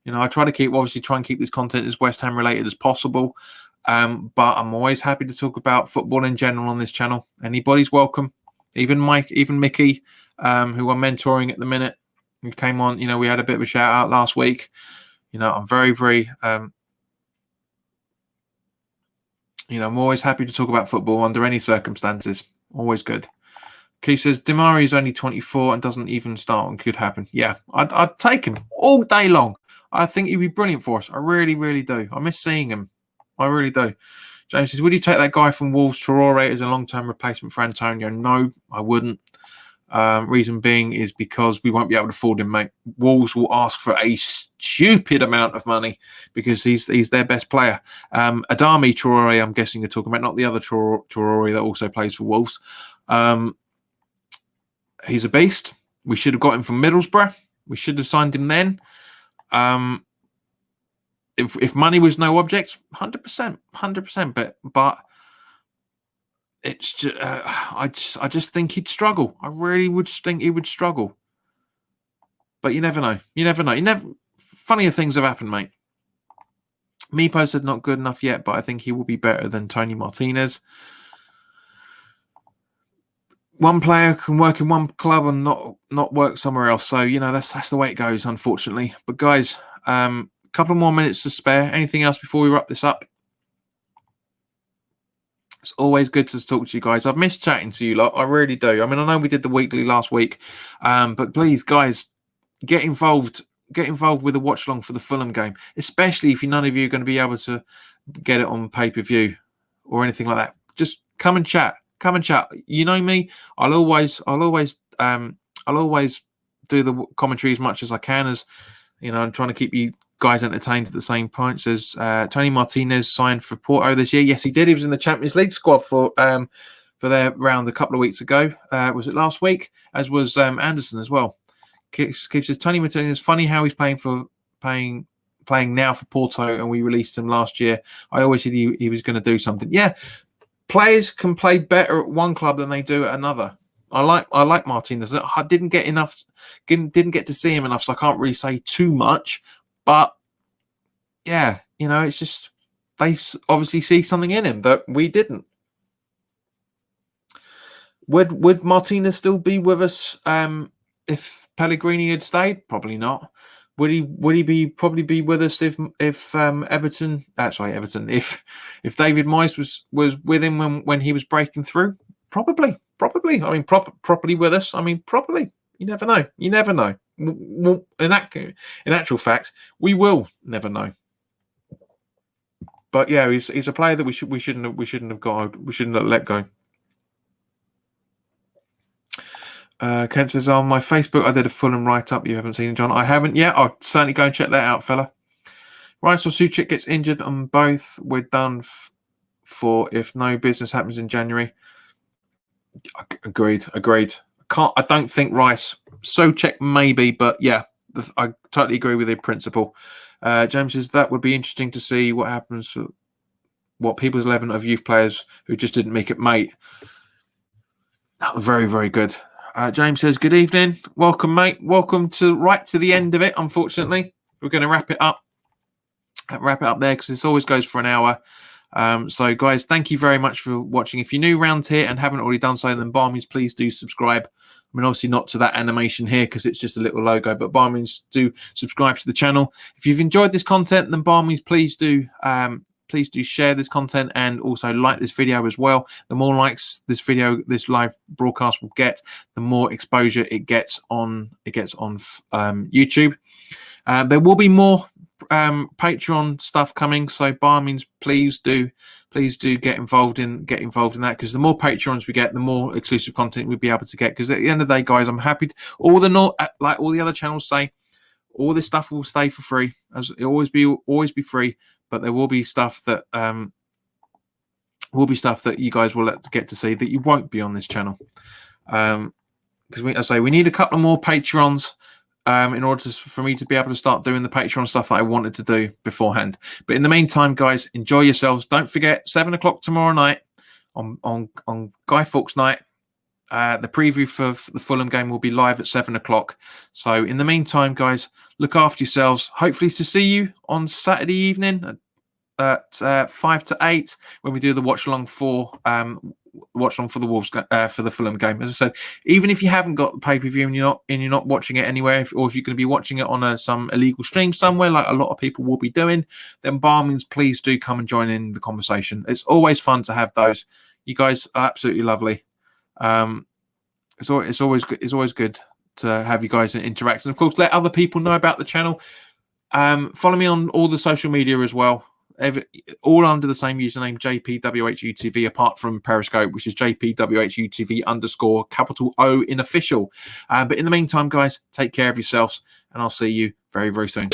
I try and keep this content as West Ham related as possible. But I'm always happy to talk about football in general on this channel. Anybody's welcome. Even Mike, even Mickey, who I'm mentoring at the minute, who came on. We had a bit of a shout out last week. I'm very, very, I'm always happy to talk about football under any circumstances. Always good. Keith says, Damari is only 24 and doesn't even start and could happen. Yeah, I'd take him all day long. I think he'd be brilliant for us. I really, really do. I miss seeing him. I really do. James says, would you take that guy from Wolves, Traore, as a long-term replacement for Antonio? No, I wouldn't. Reason being is because we won't be able to afford him, mate. Wolves will ask for a stupid amount of money because he's their best player. Adama Traore, I'm guessing you're talking about, not the other Traore that also plays for Wolves. He's a beast. We should have got him from Middlesbrough. We should have signed him then. If money was no object, 100%. But it's just, I just think he'd struggle. I really would think he would struggle. But you never know. Funnier things have happened, mate. Meepo said not good enough yet, but I think he will be better than Tony Martinez. One player can work in one club and not work somewhere else. So that's the way it goes, unfortunately. But guys, couple more minutes to spare. Anything else before we wrap this up? It's always good to talk to you guys. I've missed chatting to you lot. I really do. I mean, I know we did the weekly last week, but please, guys, get involved. Get involved with the watch along for the Fulham game, especially if none of you are going to be able to get it on pay-per-view or anything like that. Just come and chat. Come and chat. You know me. I'll always do the commentary as much as I can. As I'm trying to keep you guys entertained at the same point. Says Tony Martinez signed for Porto this year. Yes, he did. He was in the Champions League squad for their round a couple of weeks ago. Was it last week? As was Anderson as well. Keith says Tony Martinez. Funny how he's playing now for Porto, and we released him last year. I always said he was going to do something. Yeah, players can play better at one club than they do at another. I like Martinez. I didn't get to see him enough, so I can't really say too much. But yeah, it's just they obviously see something in him that we didn't. Would Martinez still be with us if Pellegrini had stayed? Probably not. Would he probably be with us if Everton? If David Moyes was with him when he was breaking through? Probably. I mean, properly with us. I mean, probably. You never know. In actual fact, we will never know. But yeah, he's a player that we shouldn't have let go. Kent says on my Facebook, I did a Fulham write-up. You haven't seen it, John? I haven't yet. I'll certainly go and check that out, fella. Rice or Suchik gets injured on both. We're done for if no business happens in January. Agreed. I don't think Rice. Suchik maybe, but yeah, I totally agree with the principle. James says that would be interesting to see what happens. What people's 11 of youth players who just didn't make it, mate. Very, very good. James says, good evening. Welcome, mate. Welcome to the end of it. Unfortunately, we're going to wrap it up there because this always goes for an hour. So, guys, thank you very much for watching. If you're new around here and haven't already done so, then by all means, please do subscribe. I mean, obviously not to that animation here because it's just a little logo, but by all means, do subscribe to the channel. If you've enjoyed this content, then by all means, please do share this content and also like this video as well. The more likes this live broadcast will get, the more exposure it gets on YouTube. There will be more Patreon stuff coming, so by all means, please do get involved in that, because the more Patreons we get, the more exclusive content we'll be able to get. Because at the end of the day, guys, I'm happy to, like all the other channels say, all this stuff will stay for free, as it always be free. But there will be stuff that you guys will get to see that you won't be on this channel. Because we need a couple more Patreons in order for me to be able to start doing the Patreon stuff that I wanted to do beforehand. But in the meantime, guys, enjoy yourselves. Don't forget 7 o'clock tomorrow night on Guy Fawkes night. The preview for the Fulham game will be live at 7 o'clock. So in the meantime, guys, look after yourselves. Hopefully to see you on Saturday evening at 5 to 8 when we do the watch along for the Wolves for the Fulham game. As I said, even if you haven't got the pay-per-view and you're not watching it anywhere, or if you're going to be watching it on some illegal stream somewhere, like a lot of people will be doing, then by all means, please do come and join in the conversation. It's always fun to have those. You guys are absolutely lovely. It's always good to have you guys interact, and of course, let other people know about the channel. Follow me on all the social media as well. All under the same username, JPWHUTV, apart from Periscope, which is JPWHUTV_O in official. But in the meantime, guys, take care of yourselves, and I'll see you very, very soon.